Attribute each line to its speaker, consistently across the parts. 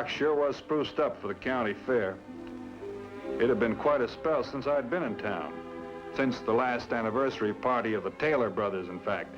Speaker 1: dock sure was spruced up for the county fair. It had been quite a spell since I'd been in town. Since the last anniversary party of the Taylor brothers, in fact.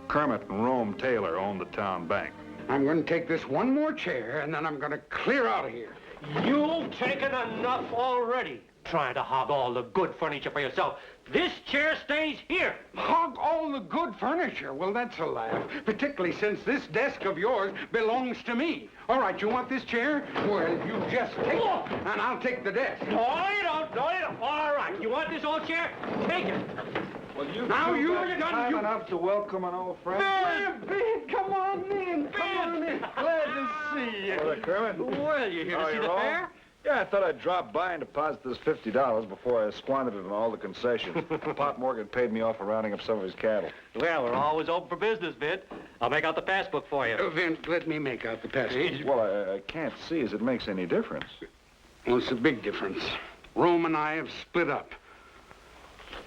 Speaker 1: Kermit and Rome Taylor owned the town bank.
Speaker 2: I'm going to take this one more chair, and then I'm going to clear out of here.
Speaker 3: You've taken enough already. Trying to hog all the good furniture for yourself. This chair stays here.
Speaker 2: Hog all the good furniture? Well, that's a laugh, particularly since this desk of yours belongs to me. All right, you want this chair? Well, you just take it, and I'll take the desk.
Speaker 3: No, you don't. No, you don't. All right, you want this old chair? Take it.
Speaker 1: Well,
Speaker 2: you're
Speaker 1: time enough to welcome an old friend.
Speaker 2: Ben, come on in. Come on in. Glad to see you.
Speaker 1: Hello, Kermit.
Speaker 3: Well, you here to see the fair?
Speaker 1: Yeah, I thought I'd drop by and deposit this $50 before I squandered it on all the concessions. Pop Morgan paid me off for rounding up some of his cattle.
Speaker 3: Well, we're always open for business, Vint. I'll make out the passbook for you.
Speaker 2: Vint, let me make out the passbook.
Speaker 1: Well, I can't see as it makes any difference.
Speaker 2: Well, it's a big difference. Rome and I have split up.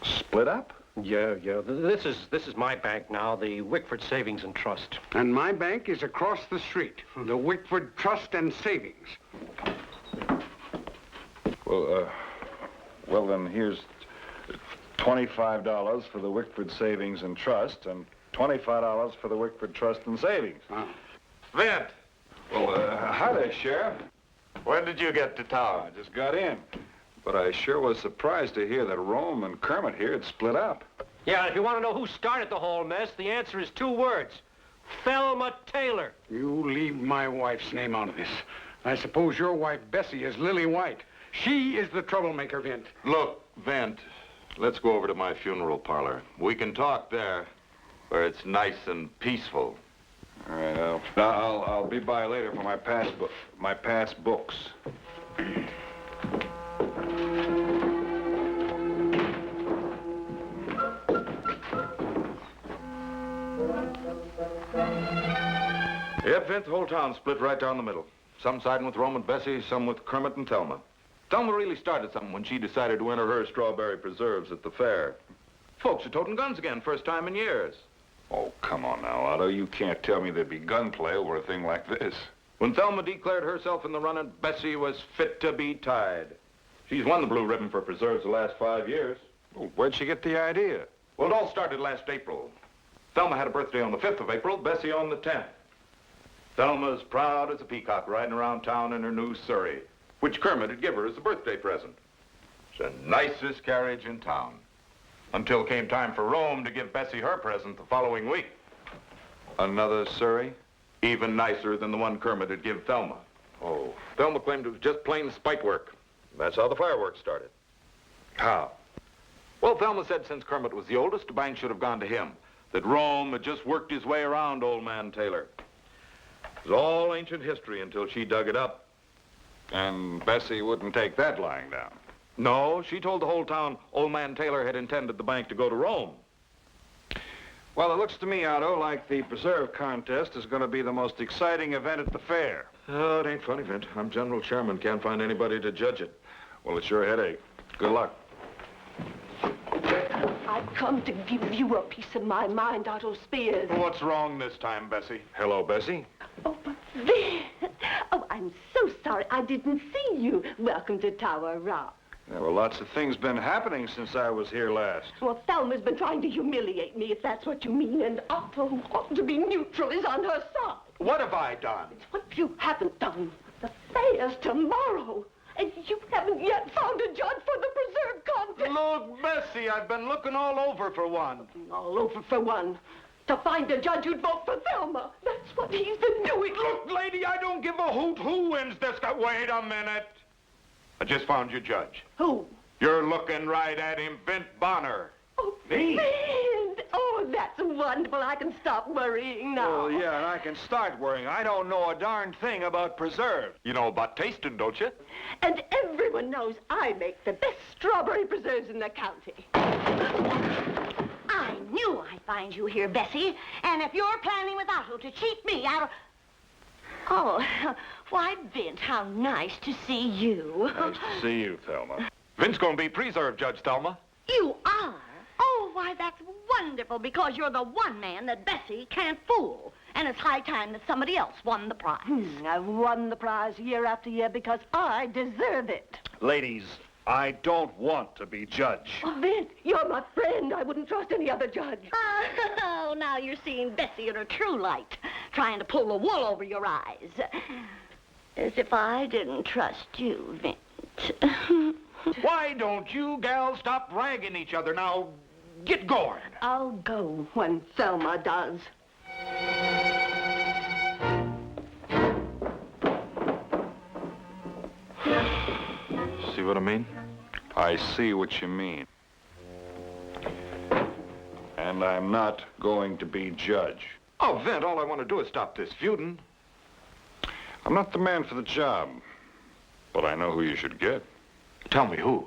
Speaker 1: Split up?
Speaker 3: Yeah. This is my bank now, the Wickford Savings and Trust.
Speaker 2: And my bank is across the street, the Wickford Trust and Savings.
Speaker 1: Well, then here's $25 for the Wickford Savings and Trust and $25 for the Wickford Trust and Savings.
Speaker 2: Oh.
Speaker 4: Vint!
Speaker 1: Well, hi there, Sheriff.
Speaker 4: When did you get to town?
Speaker 1: I just got in. But I sure was surprised to hear that Rome and Kermit here had split up.
Speaker 3: Yeah, and if you want to know who started the whole mess, the answer is 2 words. Thelma Taylor.
Speaker 2: You leave my wife's name out of this. I suppose your wife, Bessie, is Lily White. She is the troublemaker, Vint.
Speaker 4: Look, Vint, let's go over to my funeral parlor. We can talk there, where it's nice and peaceful.
Speaker 1: All right, I'll be by later for my past books.
Speaker 4: Yep, Vint, the whole town split right down the middle. Some siding with Rome and Bessie, some with Kermit and Thelma. Thelma really started something when she decided to enter her strawberry preserves at the fair. Folks are toting guns again, first time in years.
Speaker 1: Oh, come on now, Otto. You can't tell me there'd be gunplay over a thing like this.
Speaker 4: When Thelma declared herself in the running, Bessie was fit to be tied. She's won the blue ribbon for preserves the last 5 years.
Speaker 1: Well, where'd she get the idea?
Speaker 4: Well, it all started last April. Thelma had a birthday on the 5th of April, Bessie on the 10th. Thelma's proud as a peacock riding around town in her new Surrey, which Kermit had given her as a birthday present. It's the nicest carriage in town. Until came time for Rome to give Bessie her present the following week.
Speaker 1: Another Surrey?
Speaker 4: Even nicer than the one Kermit had given Thelma.
Speaker 1: Oh.
Speaker 4: Thelma claimed it was just plain spite work. That's how the fireworks started.
Speaker 1: How?
Speaker 4: Well, Thelma said since Kermit was the oldest, the bank should have gone to him. That Rome had just worked his way around old man Taylor. It was all ancient history until she dug it up.
Speaker 1: And Bessie wouldn't take that lying down.
Speaker 4: No, she told the whole town old man Taylor had intended the bank to go to Rome.
Speaker 1: Well, it looks to me, Otto, like the preserve contest is going to be the most exciting event at the fair.
Speaker 4: Oh, it ain't funny, Vint. I'm general chairman. Can't find anybody to judge it.
Speaker 1: Well, it's your headache. Good luck.
Speaker 5: I've come to give you a piece of my mind, Otto Spears.
Speaker 4: What's wrong this time, Bessie?
Speaker 1: Hello, Bessie.
Speaker 5: Oh, but Vint. Oh, I'm so sorry I didn't see you. Welcome to Tower Rock.
Speaker 1: Yeah, well, lots of things been happening since I was here last.
Speaker 5: Well, Thelma's been trying to humiliate me, if that's what you mean, and Otto, who ought to be neutral, is on her side.
Speaker 4: What have I done?
Speaker 5: It's what you haven't done. The fair's tomorrow, and you haven't yet found a judge for the preserve contest.
Speaker 4: Look, Bessie, I've been looking all over for one.
Speaker 5: All over for one. To find a judge who'd vote for Thelma. That's what he's been doing.
Speaker 4: Look, lady, I don't give a hoot who wins this. Wait a minute. I just found your judge.
Speaker 5: Who?
Speaker 4: You're looking right at him, Vint Bonner.
Speaker 5: Oh,
Speaker 4: Me?
Speaker 5: Vint. Oh, that's wonderful. I can stop worrying now.
Speaker 1: Oh, yeah, and I can start worrying. I don't know a darn thing about preserve.
Speaker 4: You know about tasting, don't you?
Speaker 5: And everyone knows I make the best strawberry preserves in the county.
Speaker 6: I knew I'd find you here, Bessie. And if you're planning with Otto to cheat me out of... Oh, why, Vint, how nice to see you.
Speaker 1: Nice to see you, Thelma.
Speaker 4: Vint's gonna be preserve judge, Thelma.
Speaker 6: You are? Oh, why, that's wonderful because you're the one man that Bessie can't fool. And it's high time that somebody else won the prize.
Speaker 5: I've won the prize year after year because I deserve it.
Speaker 7: Ladies, I don't want to be judge.
Speaker 5: Oh, Vint, you're my friend. I wouldn't trust any other judge.
Speaker 6: Oh, now you're seeing Bessie in her true light, trying to pull the wool over your eyes. As if I didn't trust you, Vint.
Speaker 4: Why don't you gals stop ragging each other? Now, get going.
Speaker 5: I'll go when Thelma does.
Speaker 4: See what I mean?
Speaker 1: I see what you mean. And I'm not going to be judge.
Speaker 4: Oh, Vint, all I want to do is stop this feuding.
Speaker 1: I'm not the man for the job, but I know who you should get.
Speaker 4: Tell me who.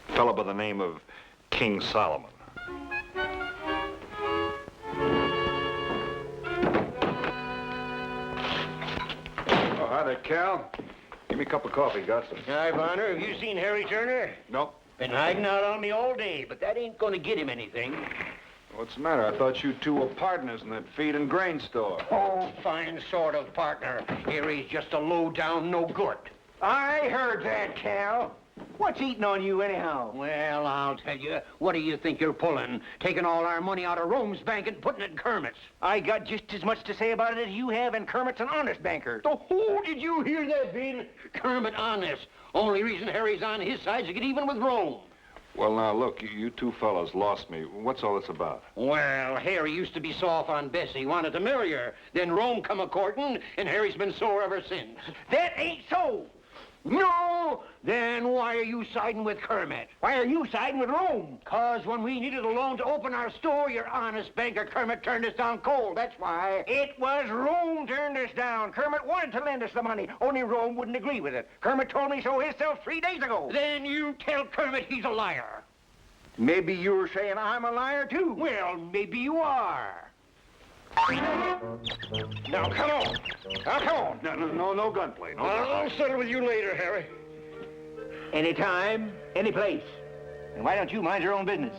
Speaker 1: A fellow by the name of King Solomon. Oh, hi there, Cal. Give me a cup of coffee, got some?
Speaker 3: Hi, Bonner. Have you seen Harry Turner?
Speaker 1: Nope.
Speaker 3: Been hiding out on me all day, but that ain't gonna get him anything.
Speaker 1: What's the matter? I thought you two were partners in that feed and grain store.
Speaker 3: Oh, fine sort of partner. Harry's just a low-down no good.
Speaker 8: I heard that, Cal. What's eating on you anyhow?
Speaker 3: Well, I'll tell you. What do you think you're pulling? Taking all our money out of Rome's bank and putting it in Kermit's.
Speaker 8: I got just as much to say about it as you have, and Kermit's an honest banker.
Speaker 3: Oh, did you hear that, Payne? Kermit honest. Only reason Harry's on his side is to get even with Rome.
Speaker 1: Well, now, look, you two fellows lost me. What's all this about?
Speaker 3: Well, Harry used to be soft on Bessie, wanted to marry her. Then Rome come a-courting, and Harry's been sore ever since.
Speaker 8: That ain't so.
Speaker 3: No! Then why are you siding with Kermit?
Speaker 8: Why are you siding with Rome?
Speaker 3: 'Cause when we needed a loan to open our store, your honest banker Kermit turned us down cold, that's why.
Speaker 8: It was Rome turned us down. Kermit wanted to lend us the money, only Rome wouldn't agree with it. Kermit told me so himself 3 days ago.
Speaker 3: Then you tell Kermit he's a liar.
Speaker 8: Maybe you're saying I'm a liar, too.
Speaker 3: Well, maybe you are.
Speaker 8: Now, come on. Now, come on.
Speaker 1: No gunplay. No
Speaker 3: I'll settle with you later, Harry.
Speaker 8: Anytime, any place. And why don't you mind your own business?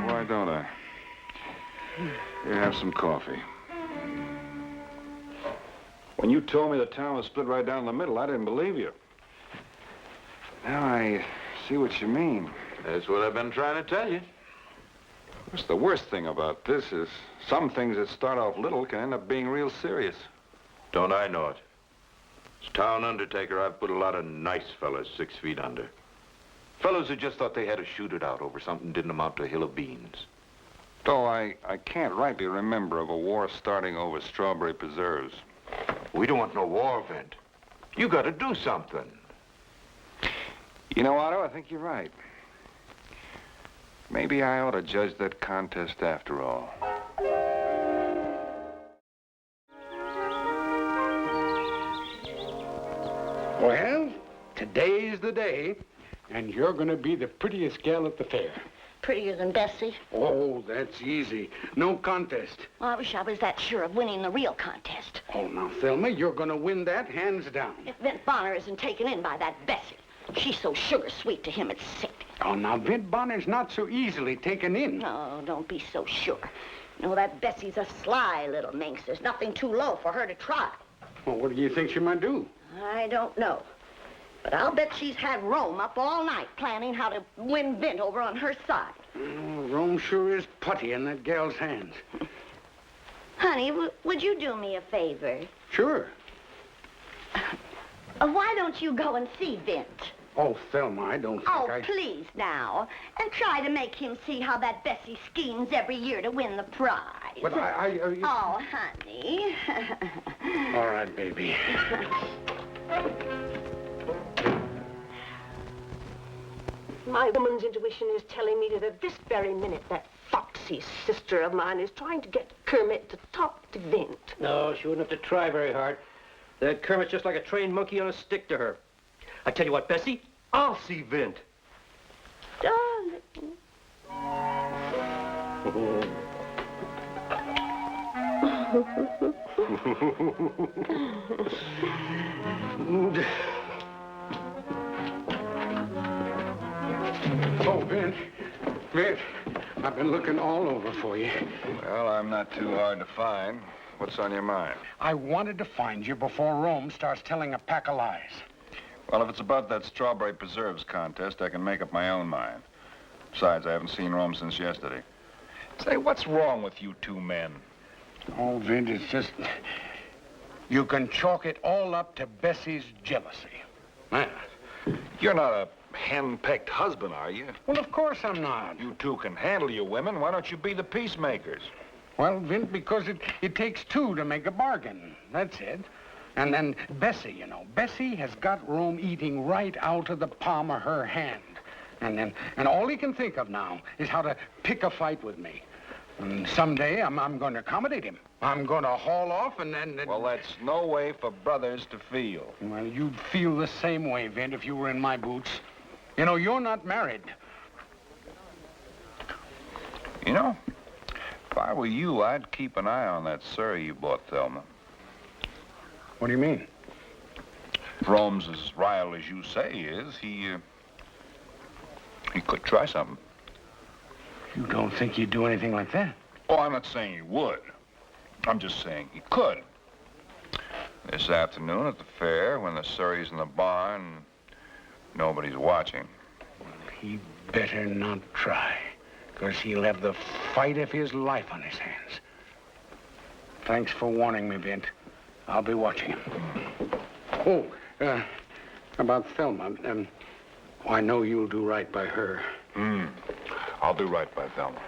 Speaker 1: Why don't I? Here, have some coffee. When you told me the town was split right down the middle, I didn't believe you. Now I see what you mean.
Speaker 4: That's what I've been trying to tell you.
Speaker 1: What's the worst thing about this is some things that start off little can end up being real serious.
Speaker 4: Don't I know it? As town undertaker, I've put a lot of nice fellas 6 feet under. Fellas who just thought they had to shoot it out over something didn't amount to a hill of beans.
Speaker 1: Though I can't rightly remember of a war starting over strawberry preserves.
Speaker 4: We don't want no war, Vint. You got to do something.
Speaker 1: You know, Otto, I think you're right. Maybe I ought to judge that contest after all.
Speaker 2: Well, today's the day, and you're going to be the prettiest gal at the fair.
Speaker 6: Prettier than Bessie?
Speaker 2: Oh, that's easy. No contest.
Speaker 6: Well, I wish I was that sure of winning the real contest.
Speaker 2: Oh, now, Thelma, you're going to win that hands down.
Speaker 6: If Vint Bonner isn't taken in by that Bessie, she's so sugar sweet to him, it's sick.
Speaker 2: Oh, now, Vint Bonner's not so easily taken in.
Speaker 6: No, don't be so sure. You know, that Bessie's a sly little minx. There's nothing too low for her to try.
Speaker 2: Well, what do you think she might do?
Speaker 6: I don't know. But I'll bet she's had Rome up all night planning how to win Vint over on her side.
Speaker 2: Oh, Rome sure is putty in that gal's hands.
Speaker 6: Honey, would you do me a favor?
Speaker 2: Sure.
Speaker 6: Why don't you go and see Vint?
Speaker 2: Oh, Thelma, I don't think
Speaker 6: Oh, please now. And try to make him see how that Bessie schemes every year to win the prize.
Speaker 2: But
Speaker 6: Oh, honey.
Speaker 2: All right, baby.
Speaker 5: My woman's intuition is telling me that at this very minute that foxy sister of mine is trying to get Kermit to talk to Vint.
Speaker 3: No, she wouldn't have to try very hard. That Kermit's just like a trained monkey on a stick to her. I tell you what, Bessie, I'll see Vint.
Speaker 5: Darling.
Speaker 2: Oh, Vint. Vint, I've been looking all over for you.
Speaker 1: Well, I'm not too hard to find. What's on your mind?
Speaker 2: I wanted to find you before Rome starts telling a pack of lies.
Speaker 1: Well, if it's about that strawberry preserves contest, I can make up my own mind. Besides, I haven't seen Rome since yesterday. Say, what's wrong with you two men?
Speaker 2: Oh, Vint, it's just... You can chalk it all up to Bessie's jealousy. Man.
Speaker 1: You're not a hen-pecked husband, are you?
Speaker 2: Well, of course I'm not.
Speaker 1: You two can handle your women. Why don't you be the peacemakers?
Speaker 2: Well, Vint, because it takes two to make a bargain. That's it. And then Bessie, you know. Bessie has got Rome eating right out of the palm of her hand. And all he can think of now is how to pick a fight with me. And someday I'm going to accommodate him. I'm going to haul off and then...
Speaker 1: Well, that's no way for brothers to feel.
Speaker 2: Well, you'd feel the same way, Vint, if you were in my boots. You know, you're not married.
Speaker 1: You know, if I were you, I'd keep an eye on that surrey you bought, Thelma.
Speaker 2: What do you mean?
Speaker 1: If Rome's as rile as you say he is, he could try something.
Speaker 2: You don't think he'd do anything like that?
Speaker 1: Oh, I'm not saying he would. I'm just saying he could. This afternoon at the fair, when the surrey's in the barn, nobody's watching.
Speaker 2: He better not try, because he'll have the fight of his life on his hands. Thanks for warning me, Vint. I'll be watching him. Oh, about Thelma. I know you'll do right by her.
Speaker 1: I'll do right by Thelma.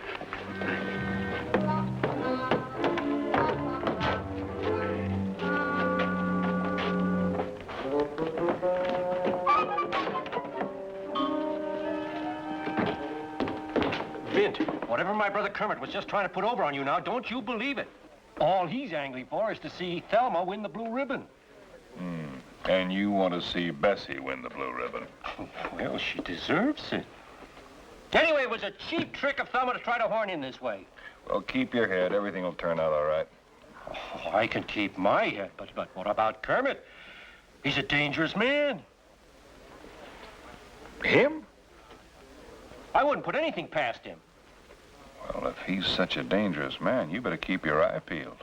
Speaker 3: Vint, whatever my brother Kermit was just trying to put over on you now, don't you believe it. All he's angry for is to see Thelma win the blue ribbon.
Speaker 1: And you want to see Bessie win the blue ribbon?
Speaker 3: Well, she deserves it. Anyway, it was a cheap trick of Thelma to try to horn in this way.
Speaker 1: Well, keep your head. Everything will turn out all right.
Speaker 3: Oh, I can keep my head, but what about Kermit? He's a dangerous man.
Speaker 1: Him?
Speaker 3: I wouldn't put anything past him.
Speaker 1: Well, if he's such a dangerous man, you better keep your eye peeled.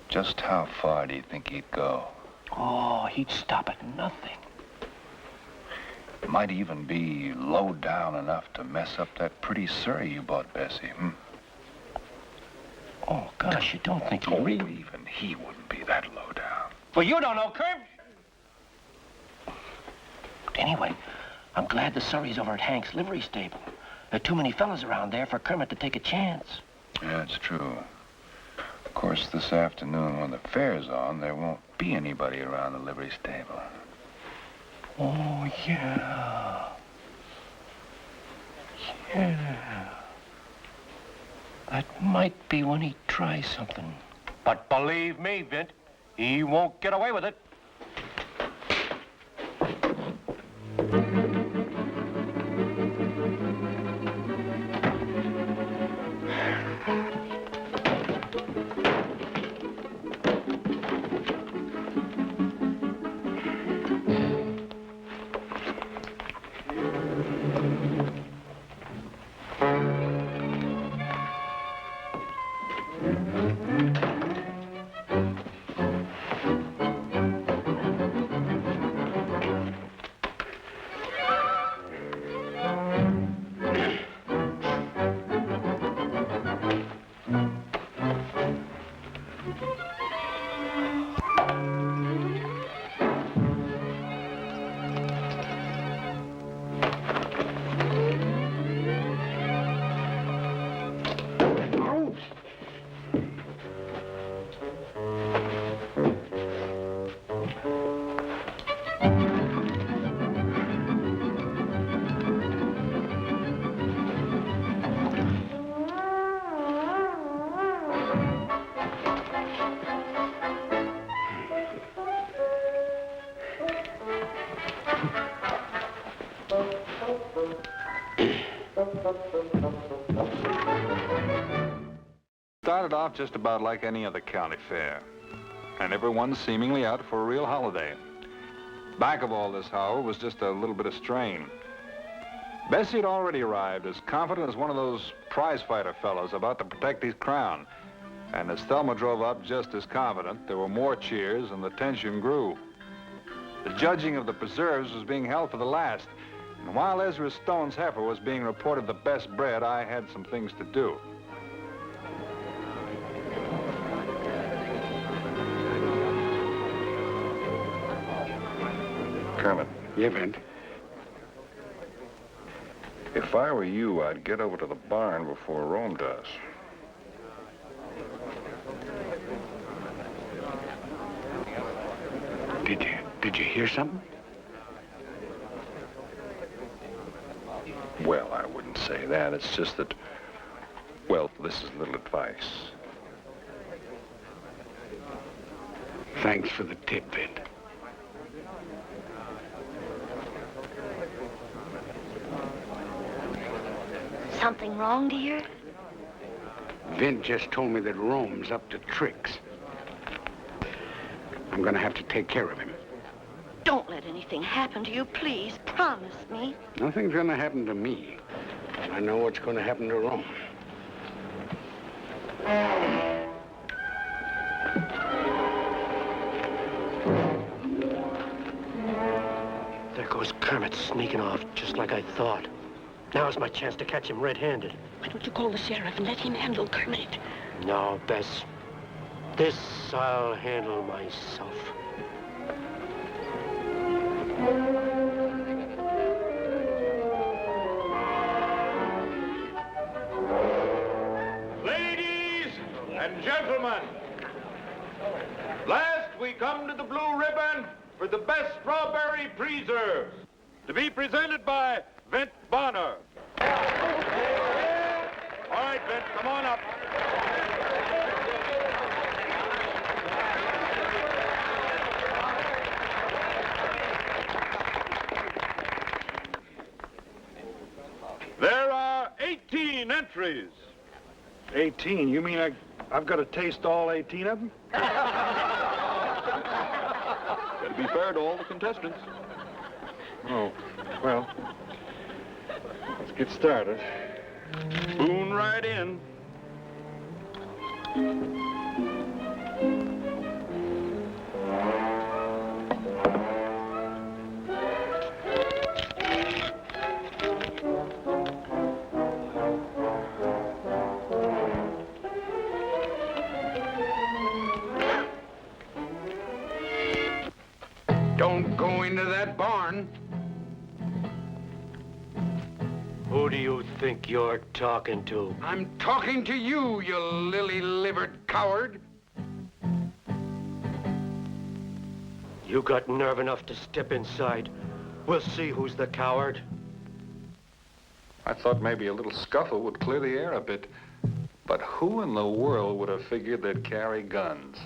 Speaker 1: Just how far do you think he'd go?
Speaker 3: Oh, he'd stop at nothing.
Speaker 1: Might even be low down enough to mess up that pretty surrey you bought Bessie,
Speaker 3: Oh, gosh, you don't think he really...
Speaker 1: Even he wouldn't be that low down.
Speaker 3: Well, you don't know, Kermit. Anyway, I'm glad the surrey's over at Hank's livery stable. There are too many fellas around there for Kermit to take a chance.
Speaker 1: Yeah, it's true. Of course, this afternoon when the fair's on, there won't be anybody around the livery stable.
Speaker 3: Oh, yeah. Yeah. That might be when he tries something. But believe me, Vint, he won't get away with it.
Speaker 1: started off just about like any other county fair, and everyone seemingly out for a real holiday. Back of all this, however, was just a little bit of strain. Bessie had already arrived, as confident as one of those prize-fighter fellows about to protect his crown. And as Thelma drove up just as confident, there were more cheers and the tension grew. The judging of the preserves was being held for the last, and while Ezra Stone's heifer was being reported the best bred, I had some things to do. Kermit.
Speaker 2: Yeah, Vint.
Speaker 1: If I were you, I'd get over to the barn before Rome does.
Speaker 2: Did you hear something?
Speaker 1: Well, I wouldn't say that. It's just that, well, this is a little advice.
Speaker 2: Thanks for the tip, Vint.
Speaker 6: Something wrong, dear?
Speaker 2: Vint just told me that Rome's up to tricks. I'm gonna have to take care of him.
Speaker 6: Don't let anything happen to you, please. Promise me.
Speaker 2: Nothing's gonna happen to me. I know what's gonna happen to Rome.
Speaker 3: There goes Kermit sneaking off, just like I thought. Now's my chance to catch him red-handed.
Speaker 5: Why don't you call the sheriff and let him handle Kermit?
Speaker 3: No, Bess. This I'll handle myself.
Speaker 4: Ladies and gentlemen, last we come to the blue ribbon for the best strawberry preserves, to be presented by Vint Bonner. All right, Vint, come on up. There are 18 entries.
Speaker 7: 18? You mean I've got to taste all 18 of them?
Speaker 4: Got to be fair to all the contestants.
Speaker 7: Oh, well, let's get started.
Speaker 4: Spoon right in.
Speaker 2: Don't go into that barn.
Speaker 3: Who do you think you're talking to?
Speaker 2: I'm talking to you, you lily-livered coward.
Speaker 3: You got nerve enough to step inside. We'll see who's the coward.
Speaker 1: I thought maybe a little scuffle would clear the air a bit, but who in the world would have figured they'd carry guns?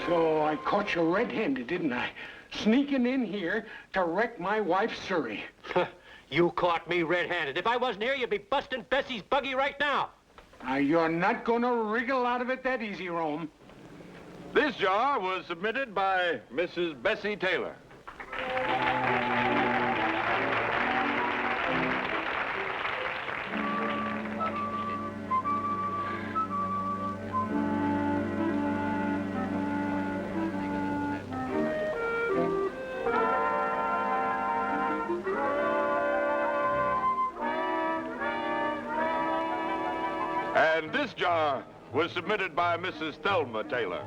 Speaker 2: So I caught you red-handed, didn't I? Sneaking in here to wreck my wife's Surrey.
Speaker 3: You caught me red-handed. If I wasn't here, you'd be busting Bessie's buggy right now.
Speaker 2: Now, you're not gonna wriggle out of it that easy, Rome.
Speaker 4: This jar was submitted by Mrs. Bessie Taylor. And this jar was submitted by Mrs. Thelma Taylor.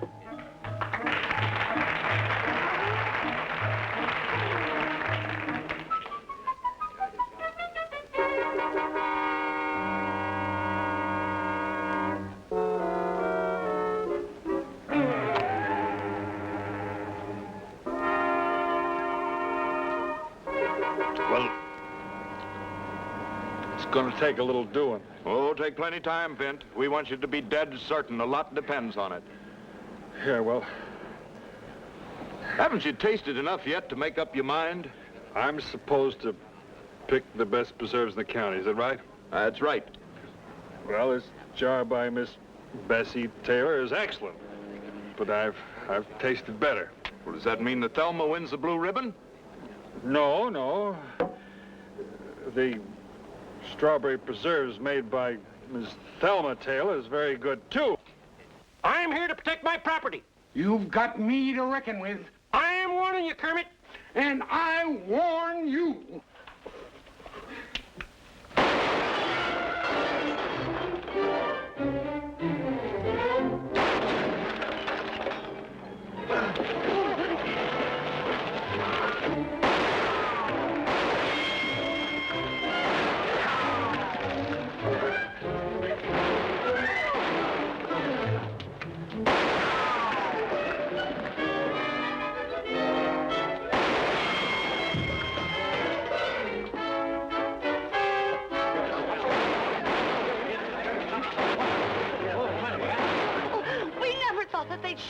Speaker 1: gonna take a little doing.
Speaker 4: Oh, take plenty time, Vint. We want you to be dead certain. A lot depends on it.
Speaker 1: Yeah, well,
Speaker 4: Haven't you tasted enough yet to make up your mind?
Speaker 1: I'm supposed to pick the best preserves in the county, is that right?
Speaker 4: That's right.
Speaker 1: Well, this jar by Miss Bessie Taylor is excellent. But I've tasted better.
Speaker 4: Well, does that mean that Thelma wins the blue ribbon?
Speaker 1: No. The strawberry preserves made by Miss Thelma Taylor is very good, too.
Speaker 3: I'm here to protect my property.
Speaker 2: You've got me to reckon with,
Speaker 3: I am warning you, Kermit.
Speaker 2: and I warn you.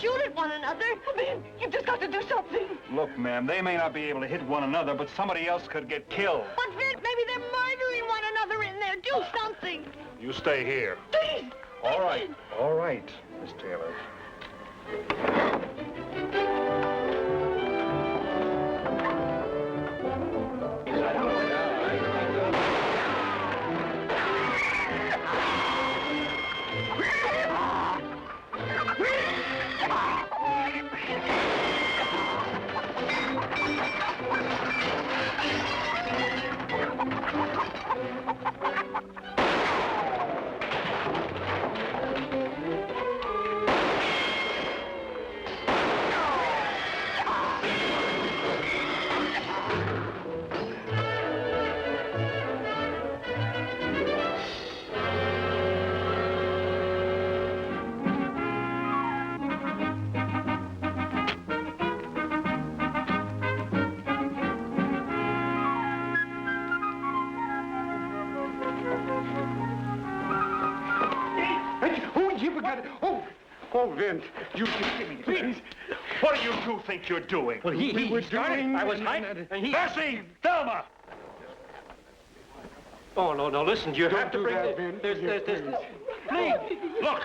Speaker 6: Shoot at one another. Man, you've just got to do something.
Speaker 7: Look, ma'am, they may not be able to hit one another, but somebody else could get killed.
Speaker 6: But Vint, maybe they're murdering one another in there. Do something.
Speaker 1: You stay here.
Speaker 6: Please.
Speaker 7: All right, Miss Taylor.
Speaker 2: Oh, Vint, you just give me please.
Speaker 7: What do you two think you're doing?
Speaker 3: Well,
Speaker 2: We were doing...
Speaker 3: I was hiding, and he...
Speaker 7: Bessie! Thelma!
Speaker 3: Oh, no, listen, you have to
Speaker 2: do
Speaker 3: bring
Speaker 2: that,
Speaker 3: the...
Speaker 2: Vint.
Speaker 3: Please.
Speaker 7: Look,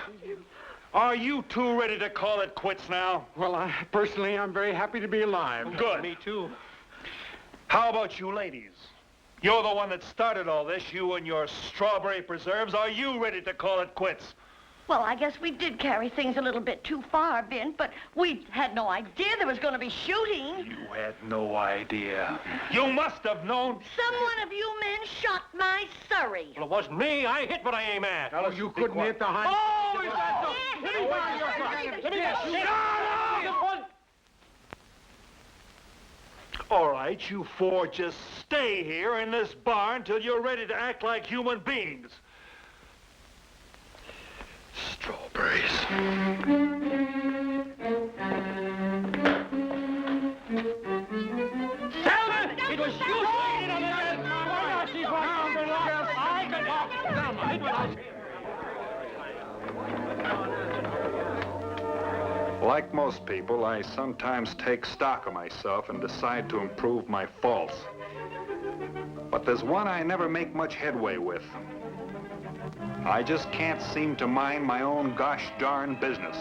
Speaker 7: are you two ready to call it quits now?
Speaker 2: Well, personally, I'm very happy to be alive.
Speaker 7: Good.
Speaker 3: Me too.
Speaker 7: How about you ladies? You're the one that started all this, you and your strawberry preserves. Are you ready to call it quits?
Speaker 6: Well, I guess we did carry things a little bit too far, Vint, but we had no idea there was going to be shooting.
Speaker 7: You had no idea. You must have known.
Speaker 6: Some one of you men shot my Surrey.
Speaker 3: Well, it wasn't me. I hit what I aim at.
Speaker 2: Oh, you couldn't hit the high...
Speaker 7: All right, you four just stay here in this barn till you're ready to act like human beings. Strawberries.
Speaker 3: It was you!
Speaker 1: Like most people, I sometimes take stock of myself and decide to improve my faults. But there's one I never make much headway with. I just can't seem to mind my own gosh darn business.